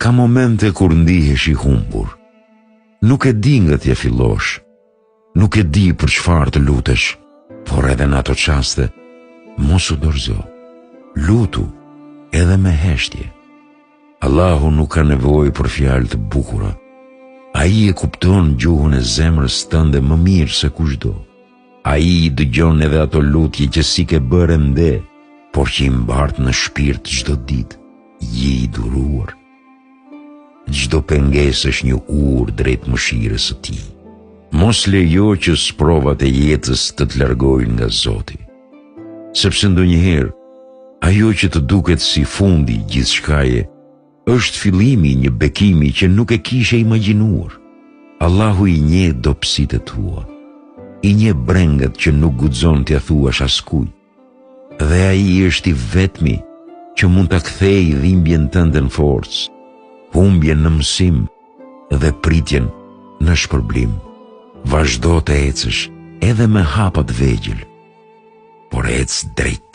Ka momente kur ndihesh i humbur. Nuk e di nga t'ja fillosh. Nuk e di për çfarë të lutesh, por edhe në ato çaste mos u dorëzo. Lutu edhe me heshtje. Allahu nuk ka nevojë për fjalë të bukura. Ai e kupton gjuhën e zemrës tënde më mirë se kushdo. Ai i dëgjon edhe ato lutje që si ke bërë ende, por që i mbart në shpirt çdo ditë. Je i duruar. Çdo pengesë është një urë drejt mëshirës së Tij. Mos lejo që sprovat e jetës të largojnë nga Zoti. Sepse ndonjëherë ajo që të duket si fundi i gjithçkaje është fillimi i një bekimi që nuk e kishe imagjinuar. Allahu i njeh dobësitë tua. I njeh brengat që nuk guxon t'ia thuash askujt. Dhe ai është i vetmi që mund ta kthejë dhimbjen tënde në forcë, humbjen në mësim dhe pritjen në shpërblim. Vazhdo të ecësh edhe me hapa të vegjël, por ec drejt